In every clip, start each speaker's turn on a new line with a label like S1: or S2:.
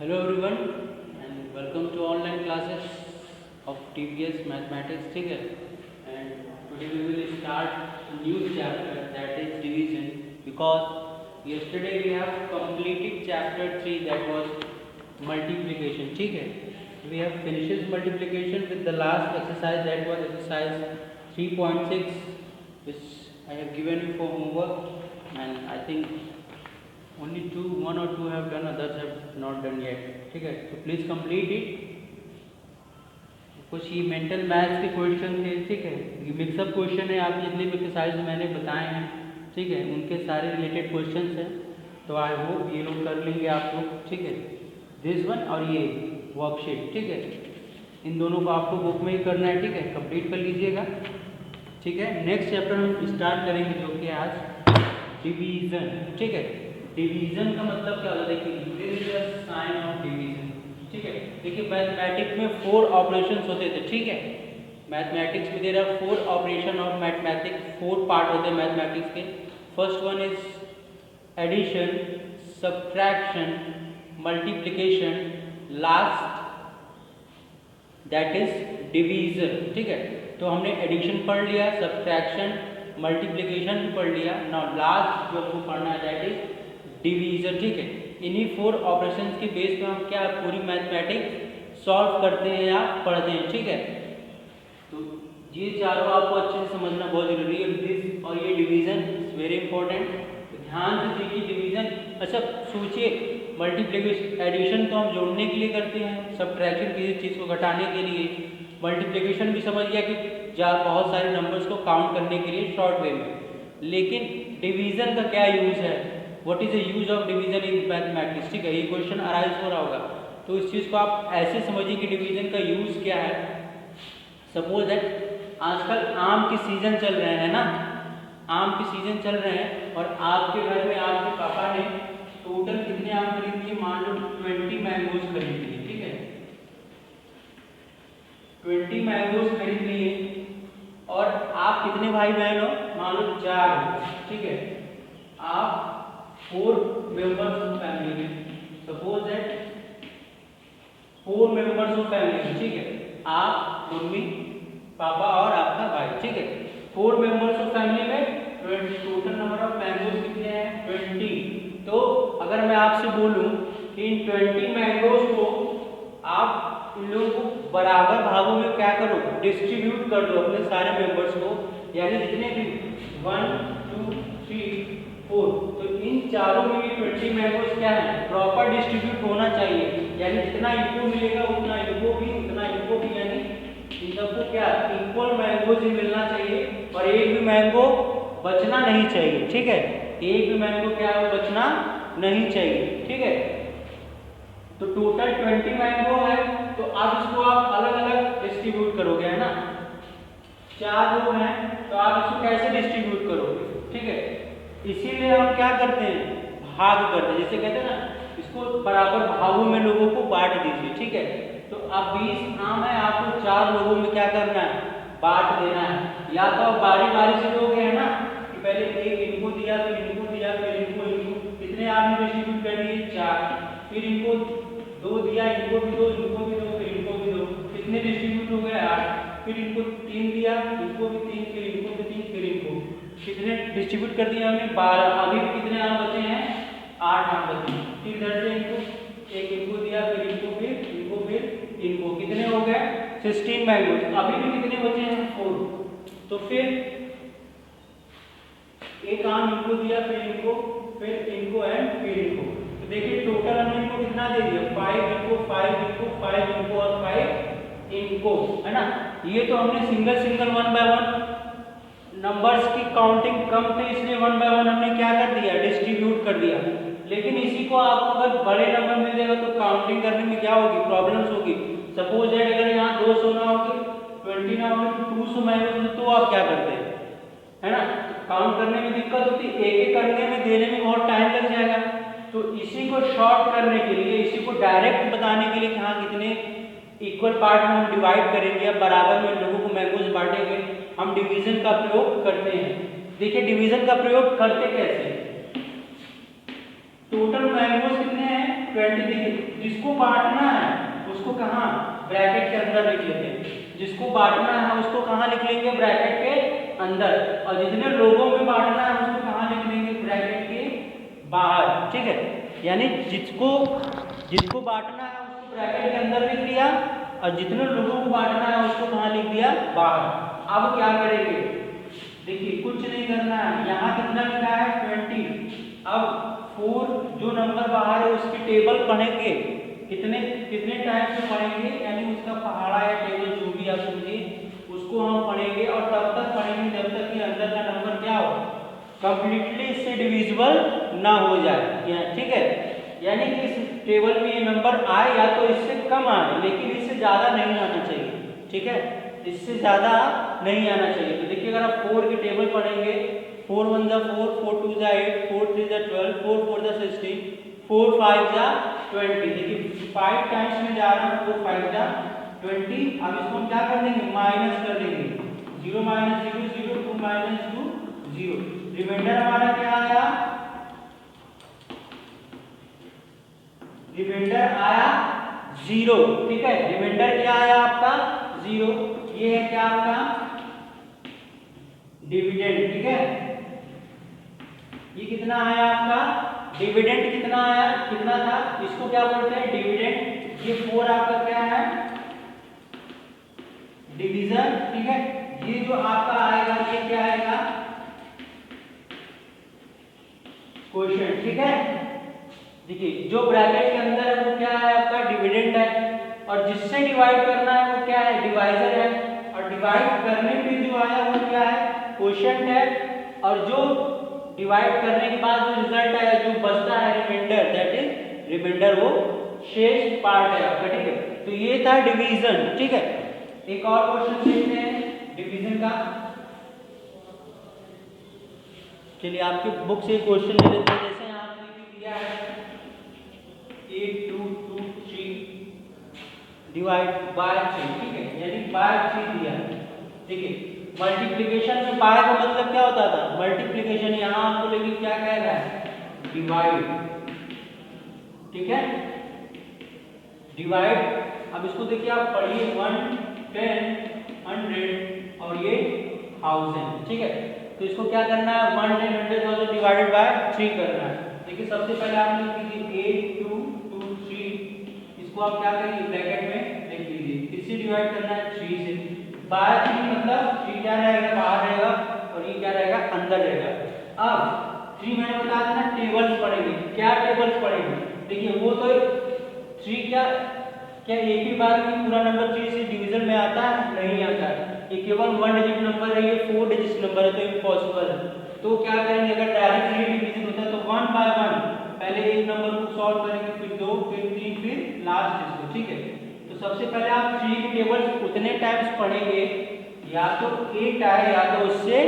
S1: Hello everyone and welcome to online classes of TPS Mathematics ठीक है and today we will start a new chapter that is division because yesterday we have completed chapter 3 that was multiplication ठीक है we have finished multiplication with the last exercise that was exercise 3.6 which I have given you for homework and I think only one or two have done, others have not done yet. ठीक है, so please complete it. कुछ ये mental maths के question थे, ठीक है, ये mix up question है, आप जितने भी एक्सरसाइज मैंने बताए हैं, ठीक है, उनके सारे रिलेटेड क्वेश्चंस हैं, तो आई होप ये लोग कर लेंगे आप लोग, ठीक है, दिस वन और ये वर्कशीट, ठीक है, इन दोनों को आपको बुक में ही करना है, ठीक है, कंप्लीट कर लीजिएगा, ठीक है। नेक्स्ट चैप्टर हम स्टार्ट करेंगे जो कि आज डिवीजन, ठीक है। डिवीजन का मतलब क्या होता है, देखिए साइन ऑफ डिवीजन, ठीक है। देखिए मैथमेटिक्स में 4 ऑपरेशंस होते थे, ठीक है। मैथमेटिक्स में there are 4 operation of mathematics, 4 part होते हैं मैथमेटिक्स के। First one is addition, subtraction, multiplication, last that is division, ठीक है। तो हमने एडिशन पढ़ लिया, सब्ट्रैक्शन, मल्टीप्लिकेशन भी पढ़ लिया, नाउ लास्ट जो हमको पढ़ना है दैट इज डिवीजन, ठीक है। इन्हीं 4 ऑपरेशंस के बेस पे हम क्या पूरी मैथमेटिक्स सॉल्व करते हैं या पढ़ते हैं, ठीक है। तो ये चारों आपको अच्छे से समझना बहुत जरूरी है, दिस और ये डिवीजन इज वेरी इंपॉर्टेंट। तो ध्यान से देखिए डिवीजन, अच्छा सोचिए मल्टीप्लिकेशन, एडिशन तो हम जोड़ने के लिए करते हैं, सब्ट्रैक्शन किसी चीज़ को घटाने के लिए, मल्टीप्लिकेशन भी समझ गया कि बहुत सारे नंबर्स को काउंट करने के लिए शॉर्ट वे में, लेकिन डिवीजन का क्या यूज़ है, what is the use of division in mathematics, ठीक है। ये क्वेश्चन अराइज हो रहा होगा, तो इस चीज़ को आप ऐसे समझिए कि डिवीजन का यूज क्या है। सपोज दैट आजकल आम के सीजन चल रहे हैं ना, आम के सीजन चल रहे हैं और आपके घर में आपके पापा ने टोटल कितने आम खरीद लिए, मान लो 20 मैंगोज खरीद लिए, ठीक है, 20 मैंगोज खरीद लिए और आप कितने भाई बहन हो, मान लो 4, ठीक है। आप 4 मेंबर्स ऑफ फैमिली में, suppose that 4 members of family, ठीक है, आप, मम्मी, पापा और आपका भाई, ठीक है। 4 मेंबर्स ऑफ फैमिली में 20, टोटल नंबर ऑफ मैंगोज कितने हैं 20। तो अगर मैं आपसे बोलूं कि इन 20 मैंगोज को आप इन लोगों को बराबर भागों में क्या करो, डिस्ट्रीब्यूट कर दो अपने सारे मेंबर्स को, यानी जितने भी 1 2 3 4, तो इन चारों में भी 20 मैंगोज क्या है, प्रॉपर डिस्ट्रीब्यूट होना चाहिए, यानी जितना इनको मिलेगा उतना इनको भी, उतना इनको भी, यानी इन सबको क्या इक्वल मैंगोज ही मिलना चाहिए और एक भी मैंगो बचना नहीं चाहिए, ठीक है। एक भी मैंगो क्या है बचना नहीं चाहिए, ठीक है। तो टोटल 20 मैंगो है, तो अब इसको आप अलग अलग डिस्ट्रीब्यूट करोगे, है ना। 4 लोग हैं तो आप इसको कैसे डिस्ट्रीब्यूट करोगे, ठीक है। इसीलिए हम क्या करते हैं, भाग करते हैं, जैसे कहते हैं ना, इसको बराबर भागों में लोगों को बांट दीजिए, ठीक है। तो अब 20 आम है, आपको 4 लोगों में क्या करना है, बांट देना है, या तो आप बारी बारी से लोगे, है ना, कि पहले एक इनको दिया, फिर इनको दिया, फिर इनको, कितने आपने डिस्ट्रीब्यूट कर दिए 4, फिर इनको 2 दिया, इनको भी 2, इनको भी 2, फिर इनको भी 2, कितने डिस्ट्रीब्यूट हो गए 8, फिर इनको 3 दिया, इनको भी 3, फिर इनको भी 3, फिर इनको कितने डिस्ट्रीब्यूट कर दिए हमने 12, अभी भी कितने आम बचे हैं 8 आम बचे हैं, फिर इधर से इनको एक इनको दिया, फिर इनको, फिर इनको, फिर इनको, कितने हो गए 16 मैंगोज, अभी भी कितने बचे हैं 4, तो फिर एक आम इनको दिया, फिर इनको, फिर इनको एंड फिर इनको, तो देखिए टोटल हमने इनको कितना दे दिया 5 इनको, 5 इनको, 5 इनको और 5 इनको, है ना। ये तो हमने सिंगल सिंगल 1 बाय 1 नंबर्स की काउंटिंग कम थे, इसलिए 1 बाय 1 हमने क्या कर दिया, डिस्ट्रीब्यूट कर दिया। लेकिन इसी को आपको अगर बड़े नंबर मिल जाएगा तो काउंटिंग करने में क्या होगी, प्रॉब्लम्स होगी। सपोज दैट अगर यहाँ 200 ना होगी, 20 ना होगी, 200 मैंगोज, तो आप क्या करते हैं, है ना, काउंट करने में दिक्कत होती, एक एक करने में, देने में बहुत टाइम लग जाएगा। तो इसी को शॉर्ट करने के लिए, इसी को डायरेक्ट बताने के लिए कि हाँ कितने इक्वल पार्ट में हम डिवाइड करेंगे या बराबर में लोगों को मैंगोज बांटेंगे, हम डिवीजन का प्रयोग करते हैं। देखिए डिवीजन का प्रयोग करते कैसे, टोटल मैंगोज कितने हैं 20 देखिए, जिसको बांटना है उसको कहाँ ब्रैकेट के अंदर लिख लेते हैं, जिसको बांटना है उसको कहाँ लिख लेंगे ब्रैकेट के अंदर, और जितने लोगों में बांटना है उसको कहाँ लिख लेंगे ब्रैकेट के बाहर। ठीक है, यानी जिसको बांटना है उसको ब्रैकेट के अंदर लिख दिया और जितने लोगों को बांटना है उसको कहाँ लिख दिया बाहर। अब क्या करेंगे, देखिए कुछ नहीं करना है, यहाँ कितना लिखा है 20, अब 4 जो नंबर बाहर है उसकी टेबल पढ़ेंगे, कितने कितने टाइम से पढ़ेंगे, यानी उसका पहाड़ा या टेबल जो भी आप समझिए उसको हम पढ़ेंगे, और तब तक पढ़ेंगे जब तक कि अंदर का नंबर क्या हो कंप्लीटली इससे डिविजिबल ना हो जाए। ठीक है, यानी कि इस टेबल में ये नंबर आए या तो इससे कम आए, लेकिन इससे ज़्यादा नहीं आना चाहिए। ठीक है, इससे ज़्यादा नहीं आना चाहिए। तो देखिए अगर आप 4 की टेबल पढ़ेंगे, 4 1 जा 4, 4 2 जा 8, 4 3 जा 12, 4 4 जा 16, 4 5 जा 20। देखिए 5 टाइम्स में जा रहा है, 4 5 जा 20। अब इसको हम क्या कर देंगे, माइनस कर देंगे, 0 माइनस 0 0, 2 माइनस 2 0। रिमाइंडर हमारा क्या आया, रिमाइंडर आया 0। ठीक है, रिमाइंडर क्या आया आपका 0। ये है क्या आपका डिविडेंड। ठीक है, ये कितना आया आपका डिविडेंड, कितना आया, कितना था, इसको क्या बोलते हैं डिविडेंड। ये 4 आपका क्या है डिवीजन। ठीक है, ये जो आपका आएगा ये क्या आएगा क्वोशिएंट। ठीक है, देखिए जो ब्रैकेट के अंदर है वो क्या है आपका डिविडेंड है, और जिससे डिवाइड करना है वो क्या है डिवाइजर है, और डिवाइड करने पे जो आया वो क्या है क्वोशिएंट है, और जो डिवाइड करने के बाद जो रिजल्ट आया जो बचता है रिमाइंडर, दैट इज रिमाइंडर, वो शेष पार्ट है आपका। ठीक है, तो ये था डिवीजन। ठीक है, एक और क्वेश्चन देखते हैं डिवीजन का। चलिए आपकी बुक से क्वेश्चन ले लेते हैं, जैसे यहाँ पे दिया है 8 2 2 3 डिवाइड बाय 3। ठीक है, यानी बाय 3 दिया है। ठीक है, मल्टीप्लिकेशन में बाय का मतलब क्या होता था मल्टीप्लिकेशन, यहाँ आपको लेकिन क्या कह रहा है डिवाइड। ठीक है, डिवाइड। अब इसको देखिए आप पढ़िए 1 10 100 और ये 1000। ठीक है, तो इसको क्या करना है 1 10 100,000 डिवाइडेड बाय 3 करना है। देखिए सबसे पहले आप लिख लीजिए 8 2 2 3, इसको आप क्या करेंगे ब्रैकेट में लिख लीजिए, किससे डिवाइड करना है 3 से, बाय 3 मतलब 3 क्या रहेगा बाहर रहेगा और ये क्या रहेगा अंदर रहेगा। अब 3 मैंने बता दिया ना टेबल्स पढ़ेंगे, क्या टेबल्स पढ़ेंगे, देखिए वो तो 3 क्या एक ही बार में पूरा नंबर 3 से डिवीजन में आता है, नहीं आता है, ये केवल 1 डिजिट नंबर है, ये 4 डिजिट नंबर है, तो इम्पॉसिबल है। तो क्या करेंगे अगर डायरेक्ट डिवीजन होता है तो 1 बाय 1 पहले एक नंबर को सॉल्व करेंगे, फिर 2 फिर 3 फिर लास्ट इसको। ठीक है, तो सबसे पहले आप 3 की टेबल्स उतने टाइम्स पढ़ेंगे या तो 8 आए या तो उससे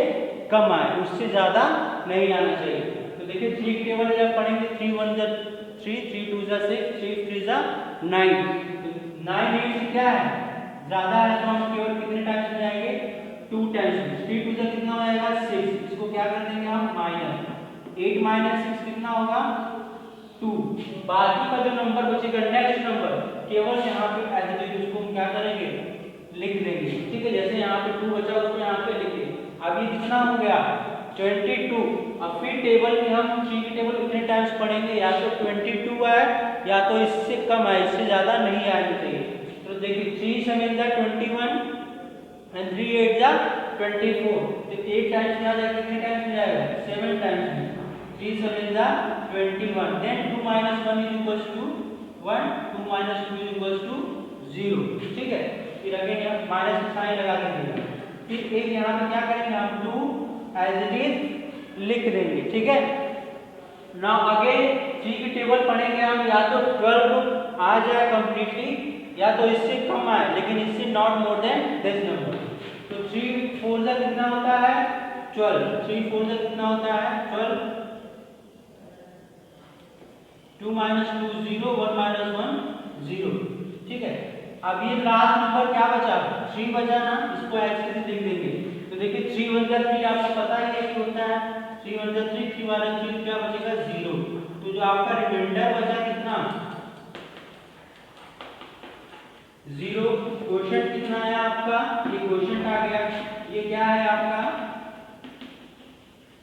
S1: कम आए, उससे ज्यादा नहीं आना चाहिए। तो देखिए 3 की टेबल जब पढ़ेंगे 3 1 जा 3 3 2 जा 6 3 3 जा 9, 9 8 से क्या है ज्यादा है, तो हम केवल कितने टाइम्स में जाएंगे 2 टाइम्स में। 3 2 जा कितना हो जाएगा 6, इसको क्या कर देंगे हम माइनस 8 माइनस 6 कितना होगा 2। बाकी का जो नंबर बचेगा नेक्स्ट नंबर केवल यहाँ पे एज इट इज उसको हम क्या करेंगे लिख देंगे। ठीक है, जैसे यहाँ पे 2 बचा उसको यहाँ पे लिखे। अब ये कितना हो गया 22। अब फिर टेबल में हम 3 की टेबल कितने टाइम्स पढ़ेंगे, या तो 22 आए या तो इससे कम आए, इससे ज्यादा नहीं आनी चाहिए। तो देखिए 3 7 जा 21 एंड 3 8 जा 24, तो 8 टाइम्स में आ जाएगा, कितने टाइम्स में जाएगा 7 टाइम्स में, 3 7 जा 21, then 2 minus 1 is equals to 1, 2 minus 2 is equals to 0। ठीक है, फिर अगेन यहाँ माइनस का साइन लगा देंगे, फिर एक यहाँ पे क्या करेंगे हम 2 एज इट इज लिख देंगे। ठीक है, नाउ अगेन 3 की टेबल पढ़ेंगे हम, या तो 12 आ जाए कंप्लीटली या तो इससे कम आए, लेकिन इससे not more than this number. तो 3 4 जा कितना होता है 12, 3 4 जा कितना होता है 12, 2 minus 2 0, 1 minus 1 0। ठीक है, अब ये लास्ट नंबर क्या बचा 3 बचा ना, इसको ऐसे लिख देंगे। तो देखिए 3 1 जा 3 आपको पता ही है कि होता है 3 1 जा 3, 3 minus 3 क्या बचेगा 0। तो जो आपका रिमाइंडर बचा कितना 0 क्वोशंट कितना है आपका, ये क्वोशंट आ गया, ये क्या है आपका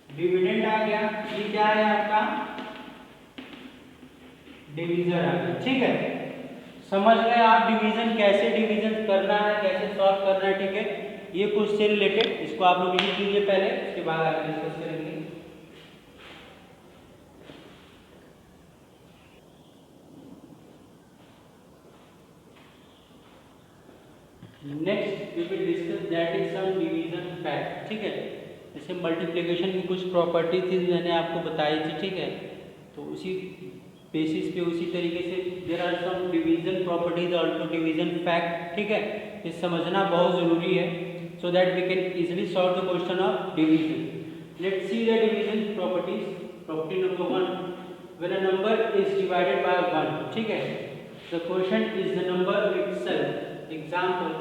S1: डिविडेंड आ गया, ये क्या है आपका डिवीजन आ गया। ठीक है, समझ गए आप डिवीजन कैसे डिवीजन करना है, कैसे सॉल्व करना है। ठीक है, ये कुछ से रिलेटेड इसको आप लोग लिख लीजिए पहले, उसके बाद आगे डिस्कस करेंगे। Next we will discuss that is some division fact. ठीक है, जैसे मल्टीप्लिकेशन की कुछ प्रॉपर्टी थी मैंने आपको बताई थी। ठीक है, तो उसी बेसिस पे उसी तरीके से there are some division properties also division fact. ठीक है, ये समझना बहुत जरूरी है so that we can easily solve the question of division. Let's see the division properties. Property number 1, when a number is divided by 1, ठीक है, the quotient is the number itself. Example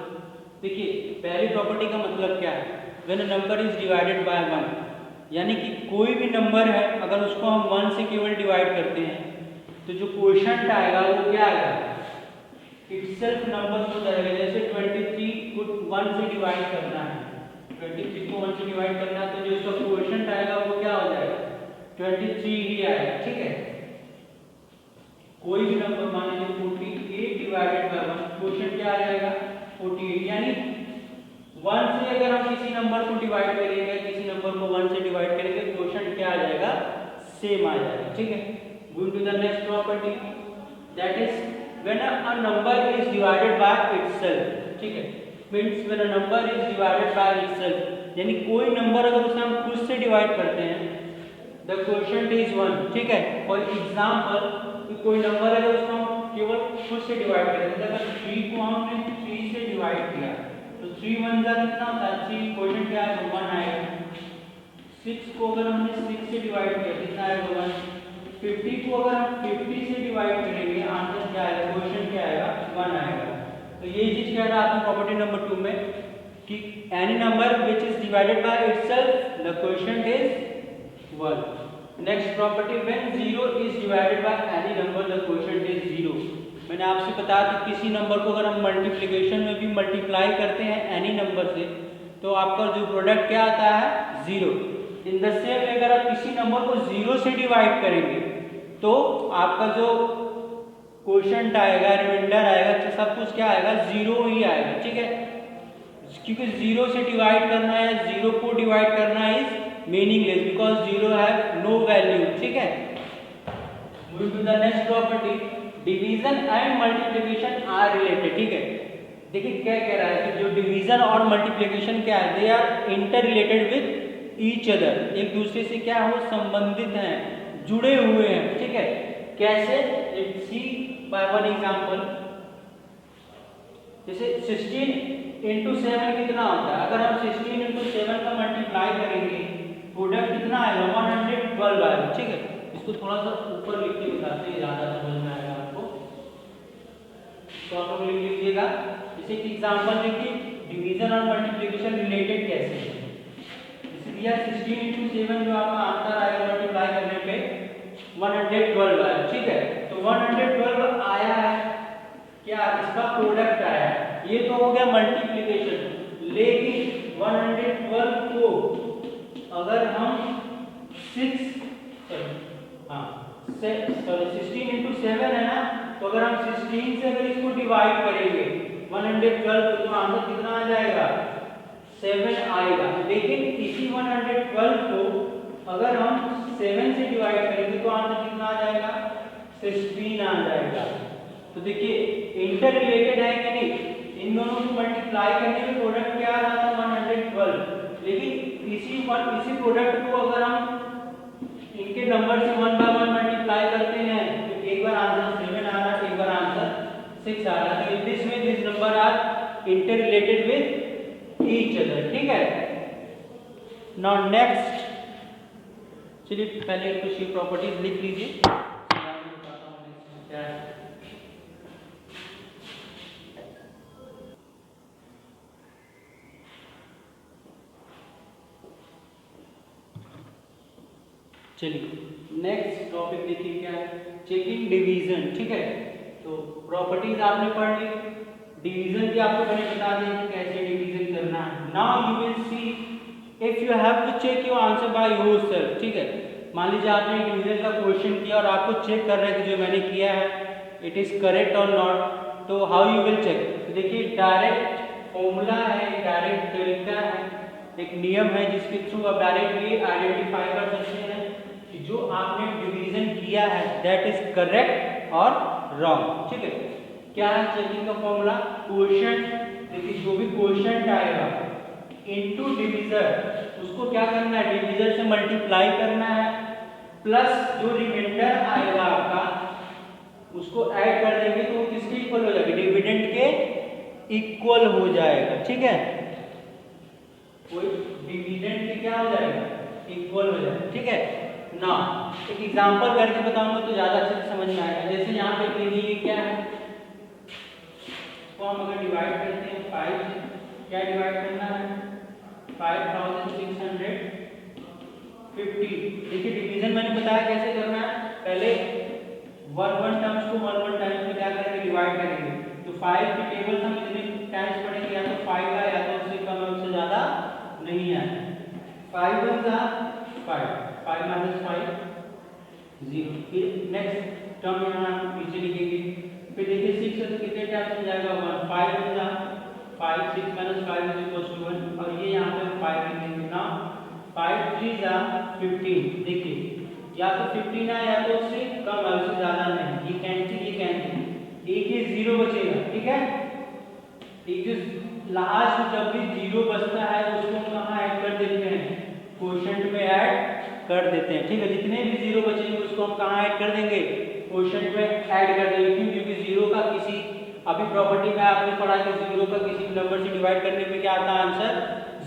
S1: देखिए, पहली प्रॉपर्टी का मतलब क्या है, when a number is divided by 1, यानी कि कोई भी नंबर है अगर उसको हम 1 से केवल डिवाइड करते हैं तो जो क्वोशंट आएगा वो क्या आएगा, इटसेल्फ नंबर को रहेगा। जैसे 23 को 1 से डिवाइड करना है, 23 को 1 से डिवाइड करना है, तो जो इसका क्वोशंट आएगा वो क्या हो जाएगा 23 ही आएगा। ठीक है, कोई भी नंबर मान लीजिए 48 डिवाइडेड बाय 1, क्वोशंट क्या आ जाएगा 48, यानी 1 से अगर हम किसी नंबर को डिवाइड करेंगे, किसी नंबर को 1 से डिवाइड करेंगे, क्वोशंट क्या आ जाएगा सेम आ जाएगा। ठीक है, going to the next property, that is when a number is divided by itself. ठीक है, means when a number is divided by itself, यानी कोई नंबर अगर उसे हम खुद से डिवाइड करते हैं, द क्वोशंट इज 1। ठीक है, फॉर एग्जांपल कोई नंबर है उसको हम केवल खुद से डिवाइड करेंगे, अगर 3 को हमने 3 से डिवाइड किया तो 3 1 जा कितना होता है 3, क्वोशंट क्या है 1 आएगा। 6 को अगर हमने 6 से डिवाइड किया कितना आएगा 1। 50 को अगर हम 50 से डिवाइड करेंगे आंसर क्या आएगा, क्वोशंट क्या आएगा 1 आएगा। तो ये चीज कह रहा है आपकी प्रॉपर्टी नंबर 2 में कि any number which is divided by itself the quotient is 1। Next property, when 0 is divided by any number the quotient is 0। मैंने आपसे बताया कि किसी नंबर को अगर हम मल्टीप्लिकेशन में भी मल्टीप्लाई करते हैं एनी नंबर से तो आपका जो प्रोडक्ट क्या आता है 0। इन द सेम वे अगर आप किसी नंबर को 0 से डिवाइड करेंगे तो आपका जो क्वोशंट आएगा, रिमाइंडर आएगा, तो सब कुछ क्या आएगा 0 ही आएगा। ठीक है, क्योंकि 0 से डिवाइड करना है, 0 को डिवाइड करना is meaningless because 0 have no value. ठीक है, moving to the next property, division and multiplication are related. ठीक है, देखिए क्या कह रहा है कि जो डिवीजन और मल्टीप्लिकेशन क्या है, they are interrelated with each other, एक दूसरे से क्या हो संबंधित हैं, जुड़े हुए हैं। ठीक है, कैसे, let's see by one example. जैसे 16 इंटू 7 कितना होता है, अगर हम 16 इंटू 7 का मल्टीप्लाई करेंगे प्रोडक्ट कितना आएगा 112 आएगा। ठीक है, इसको थोड़ा सा ऊपर लिख के बताते हैं, ज़्यादा समझ में आएगा आपको, तो आप लोग लिख लीजिएगा। जैसे कि एग्जांपल देखिए, डिवीजन और मल्टीप्लिकेशन रिलेटेड कैसे है। जैसे दिया 16 इंटू 7 जो आपका आंसर आएगा मल्टीप्लाई करने पे 112 आएगा। ठीक है, तो 112 आया है, क्या इसका प्रोडक्ट आया है, ये तो हो गया मल्टीप्लिकेशन। लेकिन 112 को अगर हम 16 इंटू 7 है ना, तो अगर हम 16 से अगर इसको डिवाइड करेंगे 112 तो आंसर कितना आ जाएगा 7 आएगा। लेकिन इसी 112 को अगर हम 7 से डिवाइड करेंगे तो आंसर कितना आ जाएगा 16 आ जाएगा। तो देखिए इंटर रिलेटेड है कि नहीं, इन दोनों को मल्टीप्लाई करने में प्रोडक्ट क्या आ रहा था 112, लेकिन इसी प्रोडक्ट को अगर हम इनके नंबर से 1 बाय 1 मल्टीप्लाई करते हैं तो एक बार आंसर 7 आ रहा है, एक बार आंसर 6 आ रहा है। तो in this way this number are interrelated with each other. ठीक है, नाउ नेक्स्ट, चलिए पहले कुछ ये प्रॉपर्टीज लिख लीजिए। चलिए नेक्स्ट टॉपिक देखिए क्या है, चेकिंग डिवीजन। ठीक है, तो प्रॉपर्टीज आपने पढ़ ली, डिवीजन भी आपको मैंने बता दिया कि कैसे डिवीजन करना है। Now you will see if you have to check your answer by yourself, ठीक है। मान लीजिए आपने डिवीजन का क्वेश्चन किया और आपको चेक कर रहे हैं कि जो मैंने किया है इट इज करेक्ट और नॉट, तो हाउ यू विल चेक? देखिए डायरेक्ट फॉर्मूला है, डायरेक्ट तरीका है, एक नियम है जिसके थ्रू आप डायरेक्टली आइडेंटिफाई कर सकते हैं कि जो आपने डिवीजन किया है दैट इज करेक्ट और रॉन्ग, ठीक है। क्या है चेकिंग का फॉर्मूला? क्वोशंट, देखिए जो भी क्वोशंट आएगा इनटू डिवीजर उसको क्या करना है, डिवीजर से मल्टीप्लाई करना है, प्लस जो रिमाइंडर आएगा आपका उसको ऐड कर देंगे तो वो किसके इक्वल हो जाएगा? डिविडेंड के इक्वल हो जाएगा, ठीक है। कोई डिविडेंड के क्या हो जाएगा? इक्वल हो जाएगा, ठीक है ना। एक एग्जांपल करके बताऊंगा तो ज्यादा अच्छे से समझ में आएगा। जैसे यहाँ पे ये क्या है, तो हम अगर डिवाइड करते हैं 5 से, क्या डिवाइड करना है? 5650। देखिए डिवीजन मैंने बताया कैसे करना है, पहले वन टर्म्स को वन टाइम्स में क्या करेंगे? डिवाइड करेंगे। तो 5 की टेबल हम कितने टाइम्स पढ़ेंगे? या तो 5 का या तो उससे कम है, उससे ज्यादा नहीं है। 5 1 जा 5, 5 माइनस 5 0। फिर नेक्स्ट टर्म यहाँ नीचे लिखेंगे। फिर देखिए 6 से तो कितने टाइम्स में जाएगा? 1, 5 1 जा 5, 6 माइनस 5 इज इक्वल टू 1, और ये यहाँ पे 5 लिखेंगे ना। 5 3 जा 15। देखिए या तो 15 है या तो उससे कम है, उससे ज्यादा नहीं। ये कैंसिल, एक ही 0 बचेगा, ठीक है। एक जो लास्ट जब भी 0 बचता है उसको हम कहाँ ऐड कर देते हैं? क्वोशंट में ऐड कर देते हैं, ठीक है। जितने भी 0 बचेंगे उसको हम कहाँ ऐड कर देंगे? क्वोशंट में ऐड कर देंगे। क्यों? क्योंकि 0 का किसी अभी प्रॉपर्टी में आपने पढ़ा कि 0 का किसी नंबर से डिवाइड करने पे क्या आता है? आंसर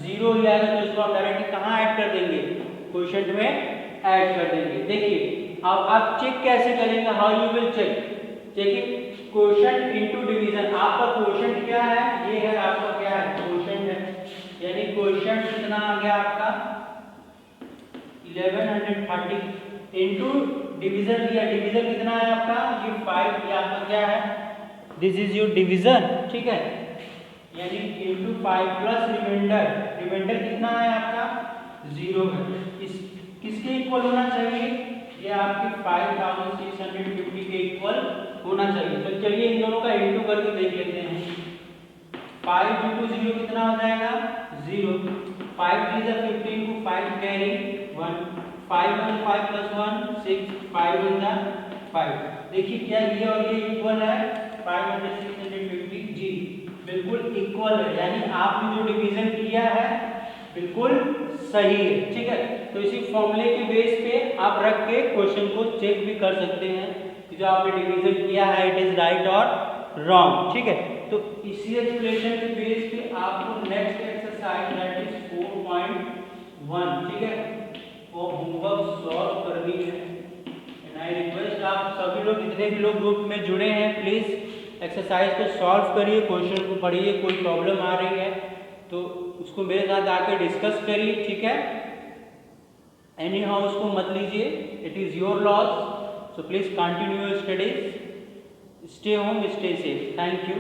S1: 0 ही आएगा। तो इसको हम डायरेक्टली कहाँ ऐड कर देंगे? क्वोशंट में ऐड कर देंगे। देखिए अब आप चेक कैसे करेंगे? How you will check? Checking quotient into division. आपका क्वोशंट क्या है? ये है आपका क्या है? क्वोशंट है, यानी क्वोशंट कितना आ गया आपका? 1130 इनटू डिवीजन लिया, डिवीजन कितना है आपका? ये 5, ये आपका क्या है? दिस इज योर डिवीजन, ठीक है। यानी इनटू 5 प्लस रिमाइंडर, रिमाइंडर कितना है आपका? 0 है। किसके इक्वल होना चाहिए? ये आपके 5650 के इक्वल होना चाहिए। तो चलिए इन दोनों का इंटू करके देख लेते हैं। 5 इंटू 0 कितना हो जाएगा? 0। 5 3 जा 15 को 5 कैरी 1, 5 1 5 प्लस 1 6, 5 1 जा 5। देखिए क्या ये और ये इक्वल है? 5650 जी बिल्कुल इक्वल है, यानी आपने जो डिवीजन किया है बिल्कुल सही है, ठीक है। तो इसी फॉर्मूले के बेस पे आप रख के क्वेश्चन को चेक भी कर सकते हैं कि जो आपने डिवीजन किया है इट इज राइट और रॉन्ग, ठीक है। तो इसी एक्सप्लेनेशन के बेस पे आपको नेक्स्ट एक्सरसाइज दैट इज 4.1, ठीक है, वो होमवर्क सॉल्व करनी है। एंड आई रिक्वेस्ट आप सभी लोग, जितने भी लोग ग्रुप में जुड़े हैं, प्लीज एक्सरसाइज को सॉल्व करिए, क्वेश्चन को पढ़िए। कोई प्रॉब्लम आ रही है तो उसको मेरे साथ आकर डिस्कस करिए, ठीक है। एनी हाउ उसको मत लीजिए, it is your loss. So please continue your studies, stay home, stay safe. Thank you.